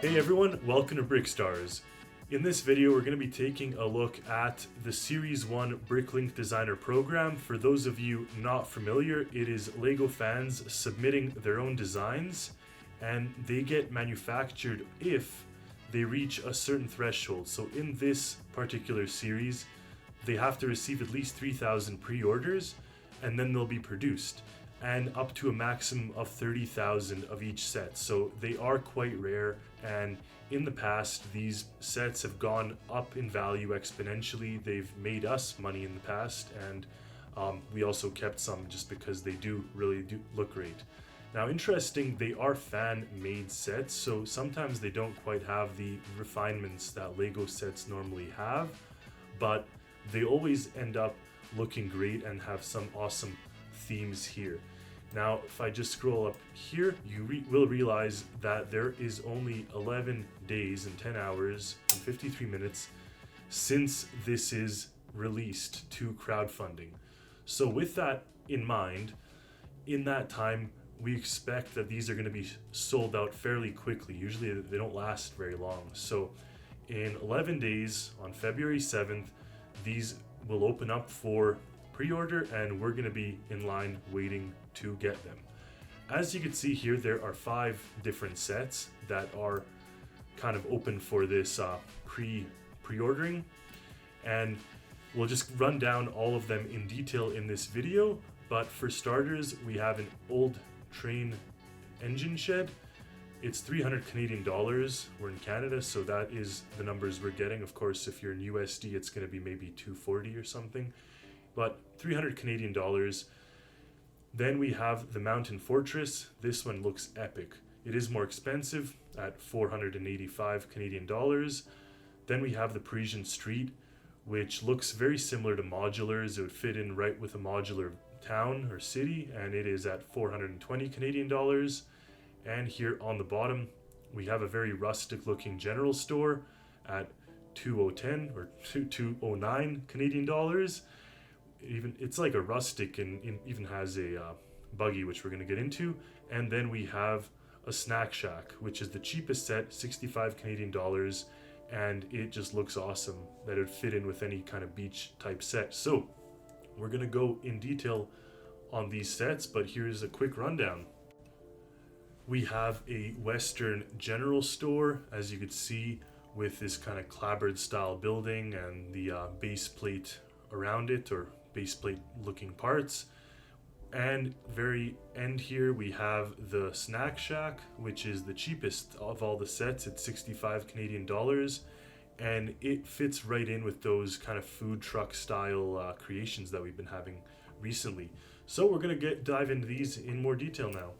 Hey everyone, welcome to Brickstars. In this video, we're going to be taking a look at the Series 1 Bricklink Designer Program. For those of you not familiar, it is LEGO fans submitting their own designs, and they get manufactured if they reach a certain threshold. So in this particular series, they have to receive at least 3,000 pre-orders, and then they'll be produced, and up to a maximum of 30,000 of each set. So they are quite rare, and in the past these sets have gone up in value exponentially. They've made us money in the past, and we also kept some just because they really do look great. Now, interesting, they are fan-made sets, so sometimes they don't quite have the refinements that LEGO sets normally have, but they always end up looking great and have some awesome themes here. Now, if I just scroll up here, you will realize that there is only 11 days and 10 hours and 53 minutes since this is released to crowdfunding. So with that in mind, in that time, we expect that these are going to be sold out fairly quickly. Usually they don't last very long. So in 11 days, on February 7th, these will open up for pre-order, and we're going to be in line waiting to get them. As you can see here, there are 5 different sets that are kind of open for this pre-ordering, and we'll just run down all of them in detail in this video. But for starters, we have an old train engine shed. It's 300 Canadian dollars. We're in Canada, so that is the numbers we're getting. Of course, if you're in USD, it's going to be maybe 240 or something, but 300 Canadian dollars. Then we have the Mountain Fortress. This one looks epic. It is more expensive at 485 Canadian dollars. Then we have the Parisian Street, which looks very similar to modulars. It would fit in right with a modular town or city, and it is at 420 Canadian dollars. And here on the bottom, we have a very rustic looking general store at 2010 or 209 Canadian dollars. It's like a rustic, and even has a buggy, which we're going to get into. And then we have a snack shack, which is the cheapest set, 65 Canadian dollars, and it just looks awesome that it would fit in with any kind of beach type set. So we're going to go in detail on these sets, but here's a quick rundown. We have a Western general store, as you could see, with this kind of clapboard style building and the base plate around it, or base plate looking parts. And very end here we have the snack shack, which is the cheapest of all the sets at 65 Canadian dollars, and it fits right in with those kind of food truck style creations that we've been having recently. So we're going to dive into these in more detail now.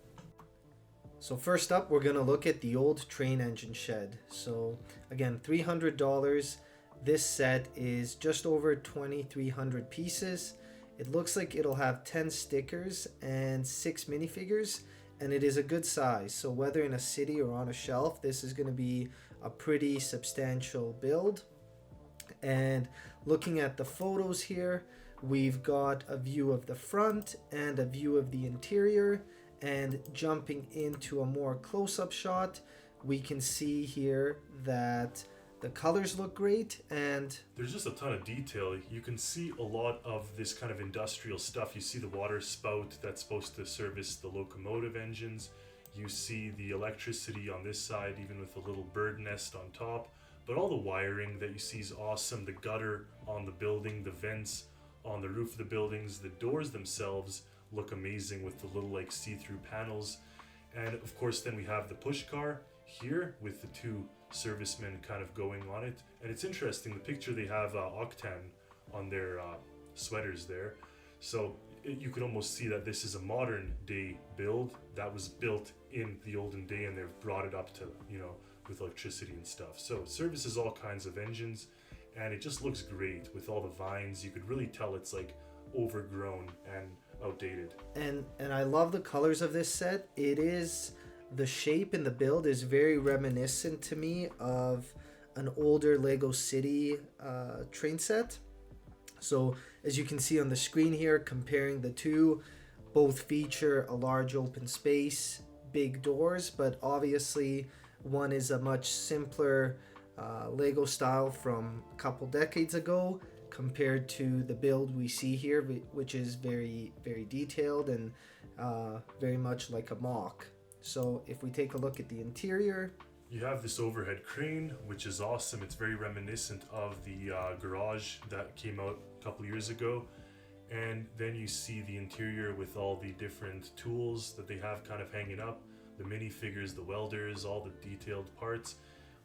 So first up, we're going to look at the old train engine shed. So again, $300. This set is just over 2,300 pieces. It looks like it'll have 10 stickers and 6 minifigures, and it is a good size. So whether in a city or on a shelf, this is going to be a pretty substantial build. And looking at the photos here, we've got a view of the front and a view of the interior. And jumping into a more close-up shot, we can see here that the colors look great, and there's just a ton of detail. You can see a lot of this kind of industrial stuff. You see the water spout that's supposed to service the locomotive engines. You see the electricity on this side, even with a little bird nest on top. But all the wiring that you see is awesome. The gutter on the building, the vents on the roof of the buildings, the doors themselves look amazing with the little like see-through panels. And of course then we have the push car here with the 2 servicemen kind of going on it. And it's interesting, the picture they have octane on their sweaters there. So you could almost see that this is a modern day build that was built in the olden day, and they've brought it up to, with electricity and stuff. So it services all kinds of engines, and it just looks great with all the vines. You could really tell it's like overgrown and outdated. And I love the colors of this set. The shape and the build is very reminiscent to me of an older Lego City train set. So as you can see on the screen here, comparing the two, both feature a large open space, big doors, but obviously One is a much simpler Lego style from a couple decades ago compared to the build we see here, which is very, very detailed and very much like a mock. So if we take a look at the interior, you have this overhead crane, which is awesome. It's very reminiscent of the garage that came out a couple years ago. And then you see the interior with all the different tools that they have kind of hanging up, the minifigures, the welders, all the detailed parts.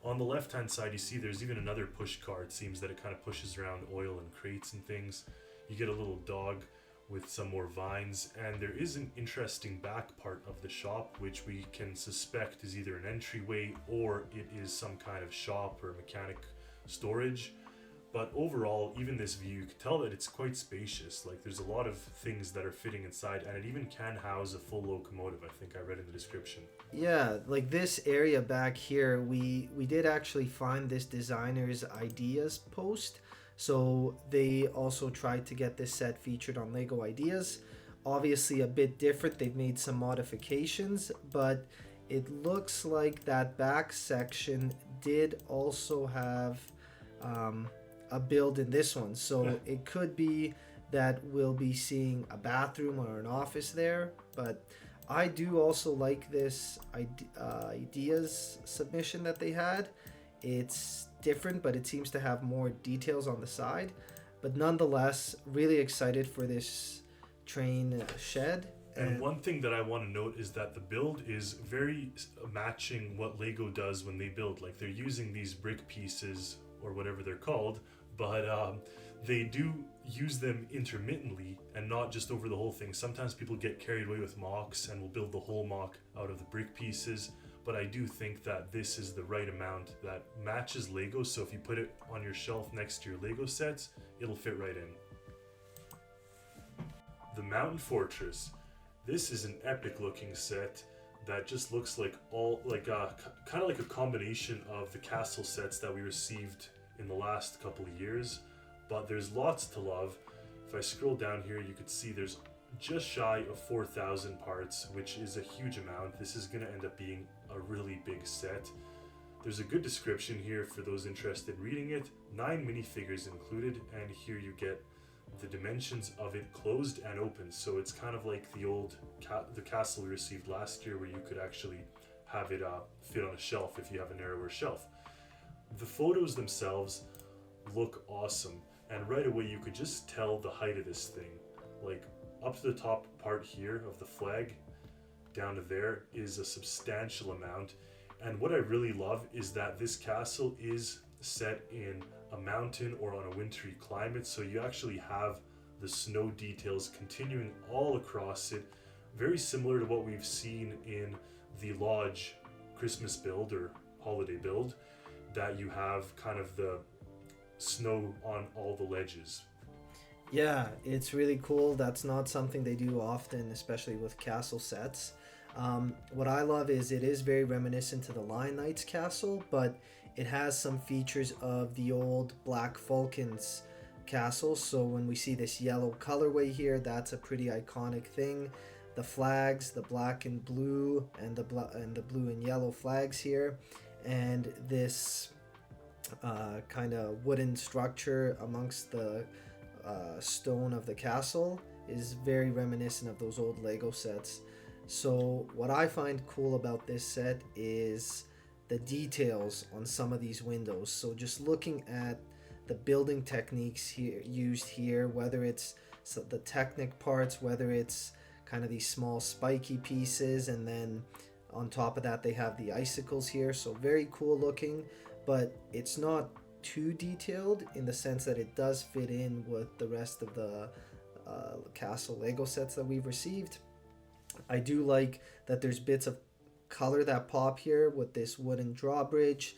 On the left hand side, you see there's even another push car. It seems that it kind of pushes around oil and crates and things. You get a little dog with some more vines, and there is an interesting back part of the shop which we can suspect is either an entryway or it is some kind of shop or mechanic storage. But overall, even this view, you can tell that it's quite spacious. Like, there's a lot of things that are fitting inside, and it even can house a full locomotive, I think I read in the description. Yeah, like this area back here, we did actually find this designer's ideas post. So they also tried to get this set featured on Lego Ideas. Obviously a bit different, they've made some modifications, but it looks like that back section did also have a build in this one. So it could be that we'll be seeing a bathroom or an office there, but I do also like this ideas submission that they had. It's different, but it seems to have more details on the side. But nonetheless, really excited for this train shed. And one thing that I want to note is that the build is very matching what Lego does when they build. Like, they're using these brick pieces or whatever they're called, but they do use them intermittently and not just over the whole thing. Sometimes people get carried away with mocks and will build the whole mock out of the brick pieces, but I do think that this is the right amount that matches Lego, so if you put it on your shelf next to your Lego sets, it'll fit right in. The Mountain Fortress. This is an epic looking set that just looks like kind of like a combination of the castle sets that we received in the last couple of years, but there's lots to love. If I scroll down here, you could see there's just shy of 4,000 parts, which is a huge amount. This is going to end up being a really big set. There's a good description here for those interested in reading it. 9 minifigures included, and here you get the dimensions of it closed and open. So it's kind of like the old the castle we received last year, where you could actually have it fit on a shelf if you have a narrower shelf. The photos themselves look awesome, and right away you could just tell the height of this thing. Like, up to the top part here of the flag down to there is a substantial amount. And what I really love is that this castle is set in a mountain or on a wintry climate, so you actually have the snow details continuing all across it, very similar to what we've seen in the Lodge Christmas build or holiday build, that you have kind of the snow on all the ledges. Yeah, it's really cool. That's not something they do often, especially with castle sets. What I love is it is very reminiscent to the Lion Knight's castle, but it has some features of the old Black Falcon's castle. So when we see this yellow colorway here, that's a pretty iconic thing. The flags, the black and blue, and the blue and yellow flags here, and this kind of wooden structure amongst the stone of the castle is very reminiscent of those old Lego sets. So what I find cool about this set is the details on some of these windows. So just looking at the building techniques here used here, whether it's the Technic parts, whether it's kind of these small spiky pieces, and then on top of that they have the icicles here. So very cool looking, but it's not too detailed in the sense that it does fit in with the rest of the castle Lego sets that we've received. I do like that there's bits of color that pop here with this wooden drawbridge,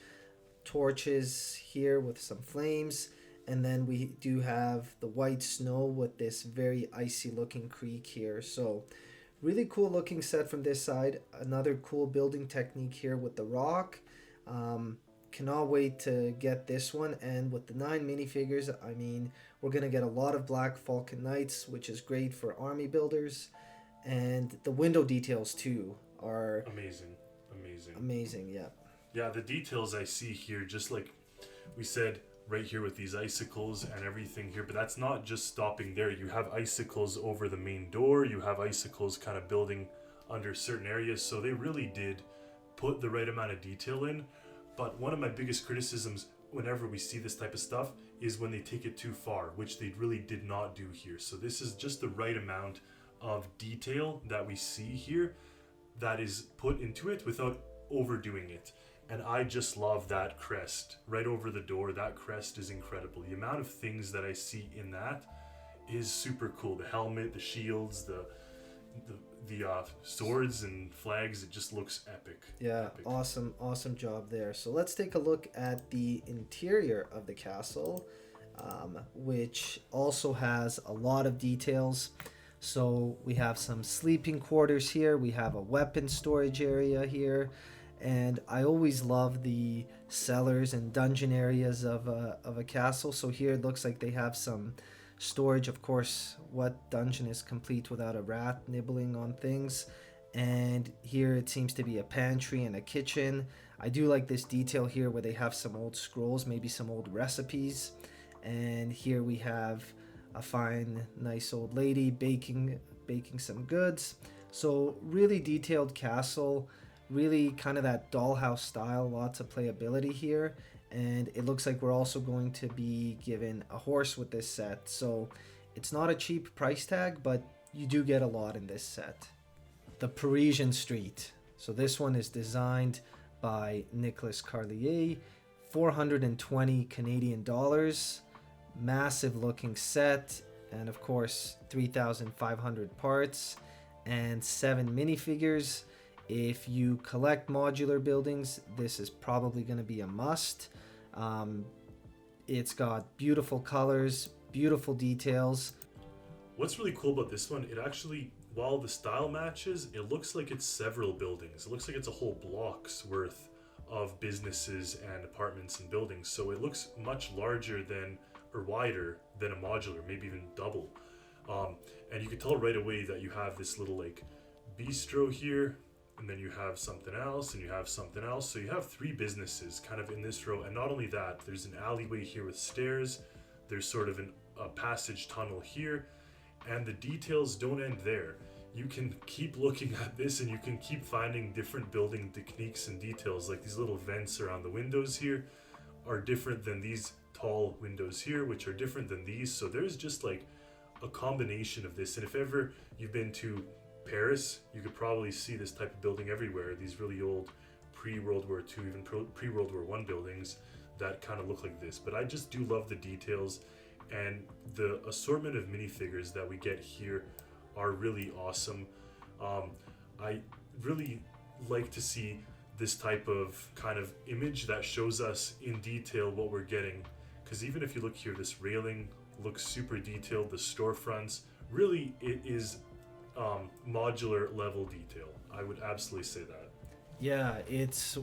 torches here with some flames, and then we do have the white snow with this very icy looking creek here. So really cool looking set from this side. Another cool building technique here with the rock. Cannot wait to get this one. And with the 9 minifigures, I mean, we're going to get a lot of Black Falcon Knights, which is great for army builders. And the window details too are amazing. yeah. Yeah, the details I see here, just like we said right here with these icicles and everything here, but that's not just stopping there. You have icicles over the main door, you have icicles kind of building under certain areas, so they really did put the right amount of detail in. But one of my biggest criticisms whenever we see this type of stuff is when they take it too far, which they really did not do here. So this is just the right amount of detail that we see here that is put into it without overdoing it. And I just love that crest right over the door. That crest is incredible. The amount of things that I see in that is super cool. The helmet, the shields, the swords and flags, it just looks epic. Yeah, epic. awesome job there. So let's take a look at the interior of the castle, which also has a lot of details. So we have some sleeping quarters here, we have a weapon storage area here, and I always love the cellars and dungeon areas of a castle. So here it looks like they have some storage. Of course, what dungeon is complete without a rat nibbling on things? And here it seems to be a pantry and a kitchen. I do like this detail here where they have some old scrolls, maybe some old recipes. And here we have a fine, nice old lady baking some goods. So really detailed castle, really kind of that dollhouse style, lots of playability here. And it looks like we're also going to be given a horse with this set. So it's not a cheap price tag, but you do get a lot in this set. The Parisian Street. So this one is designed by Nicolas Carlier, 420 Canadian dollars. Massive looking set, and of course 3,500 parts and 7 minifigures. If you collect modular buildings, this is probably going to be a must. It's got beautiful colors, beautiful details. What's really cool about this one, it actually, while the style matches, it looks like it's several buildings. It looks like it's a whole block's worth of businesses and apartments and buildings. So it looks much larger than, or wider than a modular, maybe even double. And you can tell right away that you have this little like bistro here, and then you have something else, and you have something else. So you have 3 businesses kind of in this row. And not only that, there's an alleyway here with stairs. There's sort of a passage tunnel here. And the details don't end there. You can keep looking at this and you can keep finding different building techniques and details. Like these little vents around the windows here are different than these tall windows here, which are different than these. So there's just like a combination of this. And if ever you've been to Paris, you could probably see this type of building everywhere. These really old pre-World War II, even pre-World War I buildings that kind of look like this. But I just do love the details, and the assortment of minifigures that we get here are really awesome. I really like to see this type of kind of image that shows us in detail what we're getting. Because even if you look here, this railing looks super detailed. The storefronts, really it is modular level detail. I would absolutely say that. Yeah, it's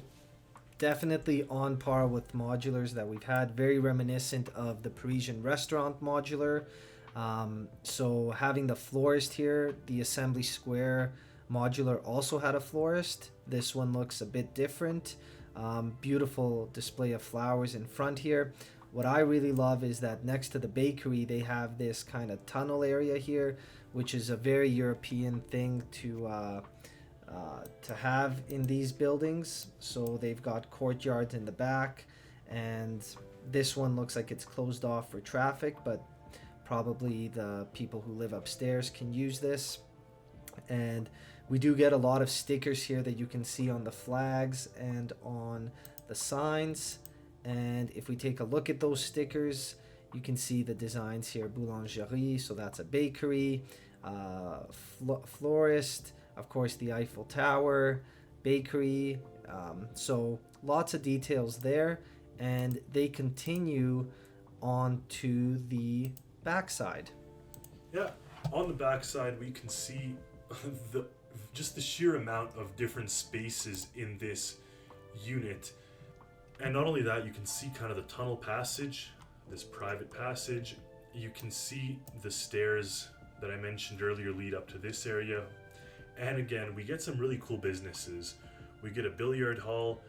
definitely on par with modulars that we've had. Very reminiscent of the Parisian restaurant modular. So having the florist here, the Assembly Square modular also had a florist. This one looks a bit different. Beautiful display of flowers in front here. What I really love is that next to the bakery, they have this kind of tunnel area here, which is a very European thing to have in these buildings. So they've got courtyards in the back, and this one looks like it's closed off for traffic, but probably the people who live upstairs can use this. And we do get a lot of stickers here that you can see on the flags and on the signs. And if we take a look at those stickers, you can see the designs here. Boulangerie, so that's a bakery. Florist, of course, the Eiffel Tower, bakery. So lots of details there. And they continue on to the backside. Yeah, on the backside we can see just the sheer amount of different spaces in this unit. And not only that, you can see kind of the tunnel passage, this private passage. You can see the stairs that I mentioned earlier lead up to this area. And again, we get some really cool businesses. We get a billiard hall,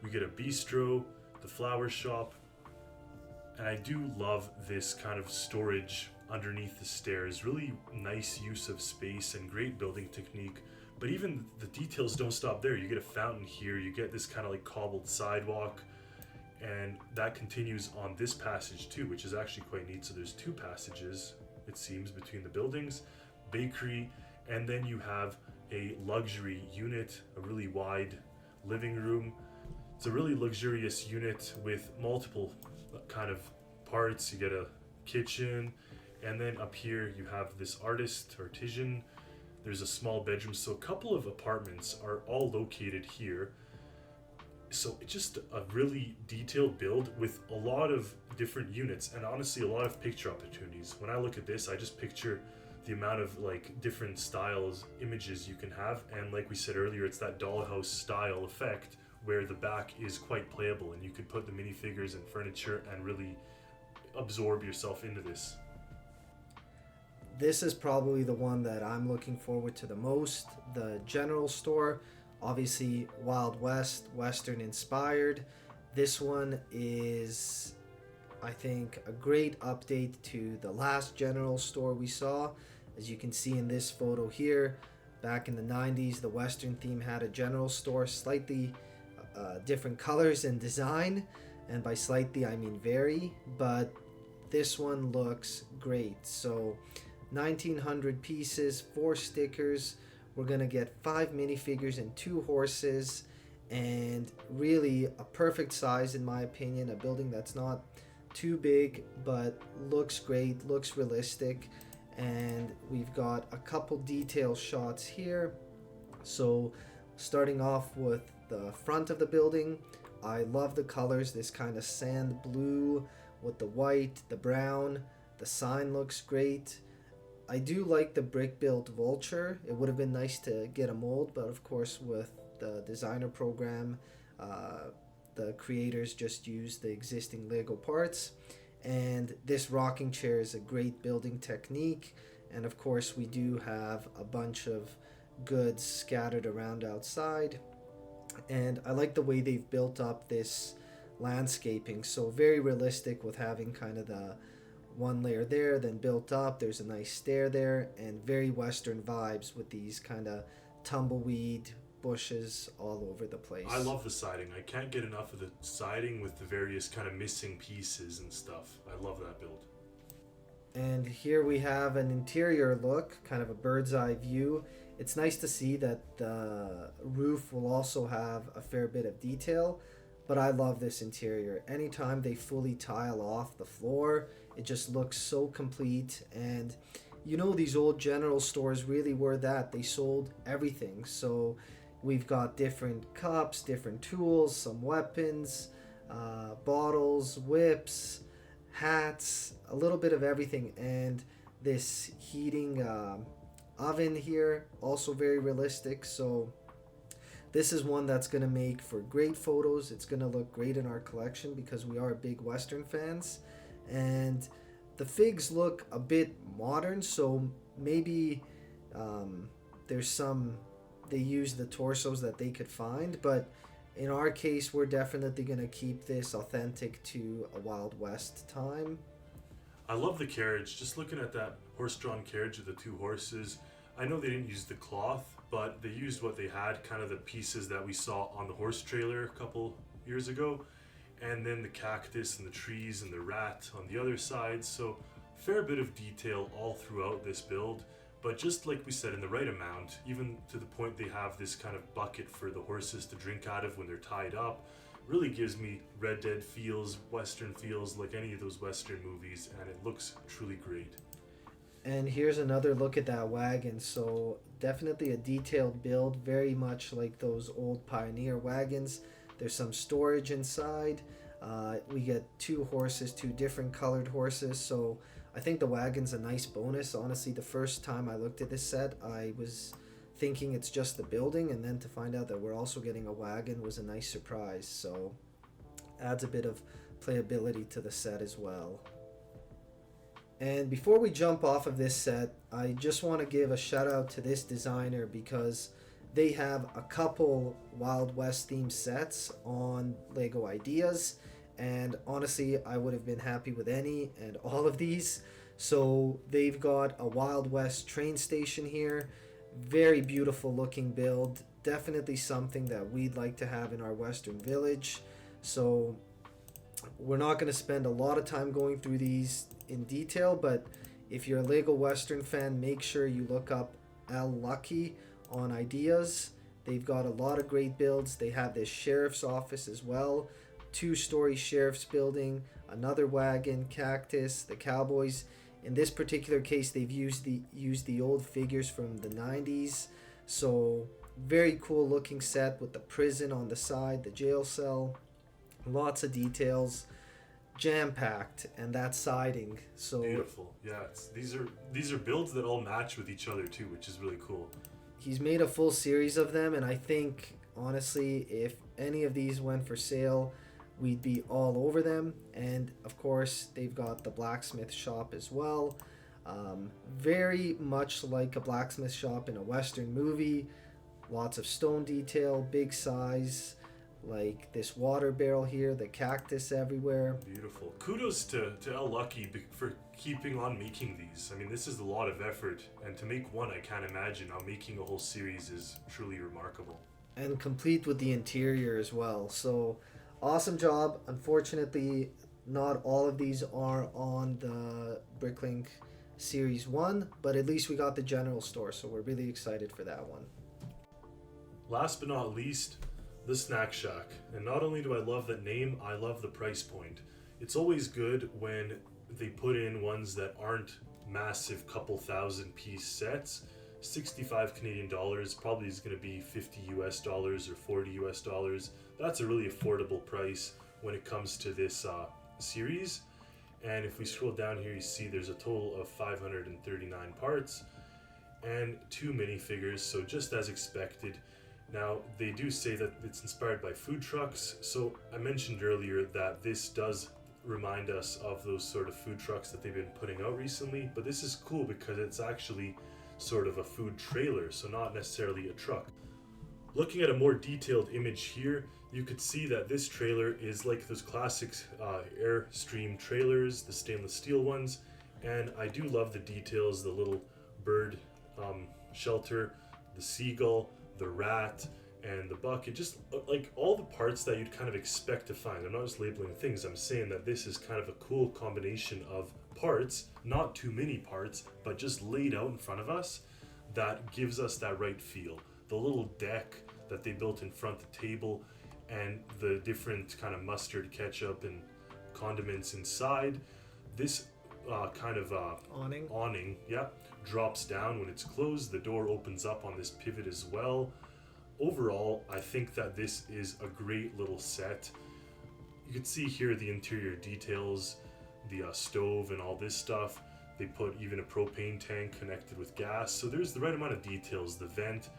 We get a bistro, the flower shop, and I do love this kind of storage underneath the stairs. Really nice use of space and great building technique. But even the details don't stop there. You get a fountain here, you get this kind of like cobbled sidewalk, and that continues on this passage too, which is actually quite neat. So there's two passages, it seems, between the buildings, bakery, and then you have a luxury unit, a really wide living room. It's a really luxurious unit with multiple kind of parts. You get a kitchen, and then up here you have this artisan. There's a small bedroom, so a couple of apartments are all located here. So it's just a really detailed build with a lot of different units, and honestly a lot of picture opportunities. When I look at this, I just picture the amount of like different styles, images you can have, and like we said earlier, it's that dollhouse style effect where the back is quite playable and you could put the minifigures and furniture and really absorb yourself into this. This is probably the one that I'm looking forward to the most. The general store, obviously Wild West, Western inspired. This one is, I think, a great update to the last general store we saw. As you can see in this photo here, back in the 90s, the Western theme had a general store, slightly different colors and design, and by slightly I mean very, but this one looks great. So 1900 pieces, 4 stickers. We're gonna get 5 minifigures and 2 horses, and really a perfect size in my opinion. A building that's not too big but looks great, looks realistic. And we've got a couple detail shots here. So starting off with the front of the building, I love the colors, this kind of sand blue with the white, the brown. The sign looks great. I do like the brick built vulture. It would have been nice to get a mold, but of course with the designer program, the creators just used the existing Lego parts. And this rocking chair is a great building technique. And of course we do have a bunch of goods scattered around outside. And I like the way they've built up this landscaping. So very realistic with having kind of the one layer there, then built up. There's a nice stair there, and very Western vibes with these kind of tumbleweed bushes all over the place. I love the siding. I can't get enough of the siding with the various kind of missing pieces and stuff. I love that build. And here we have an interior look, kind of a bird's eye view. It's nice to see that the roof will also have a fair bit of detail, but I love this interior. Anytime they fully tile off the floor, it just looks so complete. And you know, these old general stores really were that. They sold everything. So we've got different cups, different tools, some weapons, bottles, whips, hats, a little bit of everything. And this heating oven here, also very realistic. So this is one that's going to make for great photos. It's going to look great in our collection because we are big Western fans. And the figs look a bit modern, so maybe there's some, they use the torsos that they could find, but in our case we're definitely going to keep this authentic to a Wild West time. I love the carriage. Just looking at that horse-drawn carriage with the 2 horses, I know they didn't use the cloth, but they used what they had, kind of the pieces that we saw on the horse trailer a couple years ago, and then the cactus and the trees and the rat on the other side. So fair bit of detail all throughout this build, but just like we said, in the right amount, even to the point they have this kind of bucket for the horses to drink out of when they're tied up. Really gives me Red Dead feels, Western feels, like any of those Western movies, and it looks truly great. And here's another look at that wagon. So definitely a detailed build, very much like those old Pioneer wagons. There's some storage inside. We get 2 horses, 2 different colored horses. So I think the wagon's a nice bonus. Honestly, the first time I looked at this set, I was thinking it's just the building, and then to find out that we're also getting a wagon was a nice surprise. So adds a bit of playability to the set as well. And before we jump off of this set, I just want to give a shout out to this designer because They have a couple Wild West themed sets on Lego Ideas, and honestly, I would have been happy with any and all of these. So they've got a Wild West train station here. Very beautiful looking build. Definitely something that we'd like to have in our Western Village. So we're not going to spend a lot of time going through these in detail, but if you're a Lego Western fan, make sure you look up Al Lucky on Ideas. They've got a lot of great builds. They have this sheriff's office as well, 2-story sheriff's building, another wagon, cactus, the cowboys. In this particular case, they've used the old figures from the 90s. So very cool looking set with the prison on the side, the jail cell, lots of details, jam-packed, and that siding. So beautiful. Yeah, these are builds that all match with each other too, which is really cool. He's made a full series of them, and I think honestly, if any of these went for sale, we'd be all over them. And of course, they've got the blacksmith shop as well. Very much like a blacksmith shop in a Western movie. Lots of stone detail, big size, like this water barrel here, the cactus everywhere. Beautiful. Kudos to El Lucky for keeping on making these. I mean, this is a lot of effort, and to make one, I can't imagine how making a whole series is truly remarkable. And complete with the interior as well. So awesome job. Unfortunately, not all of these are on the Bricklink Series 1, but at least we got the general store, so we're really excited for that one. Last but not least, the Snack Shack. And not only do I love that name, I love the price point. It's always good when they put in ones that aren't massive couple thousand piece sets. 65 Canadian dollars probably is going to be 50 US dollars or 40 US dollars. That's a really affordable price when it comes to this series. And if we scroll down here, you see there's a total of 539 parts and 2 minifigures, so just as expected. Now, they do say that it's inspired by food trucks, so I mentioned earlier that this does remind us of those sort of food trucks that they've been putting out recently, but this is cool because it's actually sort of a food trailer, so not necessarily a truck. Looking at a more detailed image here, you could see that this trailer is like those classic Airstream trailers, the stainless steel ones, and I do love the details, the little bird shelter, the seagull, the rat, and the bucket, just like all the parts that you'd kind of expect to find. I'm not just labeling things, I'm saying that this is kind of a cool combination of parts, not too many parts, but just laid out in front of us that gives us that right feel. The little deck that they built in front of the table and the different kind of mustard, ketchup, and condiments inside. This kind of awning, yeah, drops down when it's closed. The door opens up on this pivot as well. Overall, I think that this is a great little set. You can see here the interior details, the stove and all this stuff. They put even a propane tank connected with gas, so there's the right amount of details. The vent,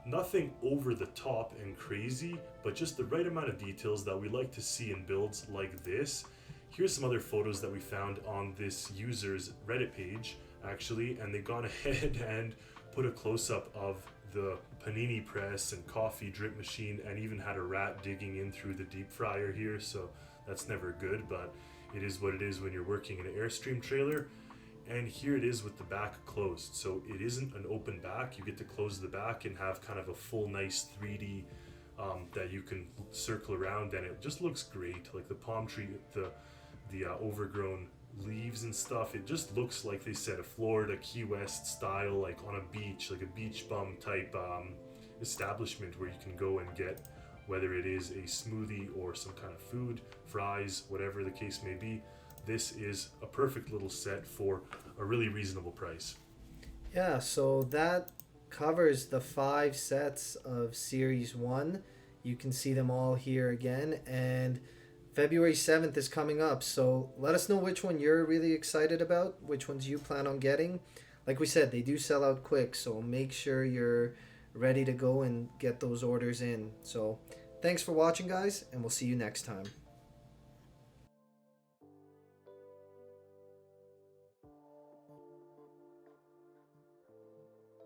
nothing over the top and crazy, but just the right amount of details that we like to see in builds like this. Here's some other photos that we found on this user's Reddit page, actually, and they've gone ahead and put a close-up of the panini press and coffee drip machine, and even had a rat digging in through the deep fryer here, so that's never good, but it is what it is when you're working in an Airstream trailer. And here it is with the back closed, so it isn't an open back. You get to close the back and have kind of a full nice 3D that you can circle around, and it just looks great. Like the palm tree, the overgrown leaves and stuff, it just looks like they said a Florida Key West style, like on a beach, like a beach bum type establishment where you can go and get, whether it is a smoothie or some kind of food, fries, whatever the case may be. This is a perfect little set for a really reasonable price. Yeah, so that covers the 5 sets of Series 1. You can see them all here again, and February 7th is coming up, so let us know which one you're really excited about, which ones you plan on getting. Like we said, they do sell out quick, so make sure you're ready to go and get those orders in. So thanks for watching, guys, and we'll see you next time.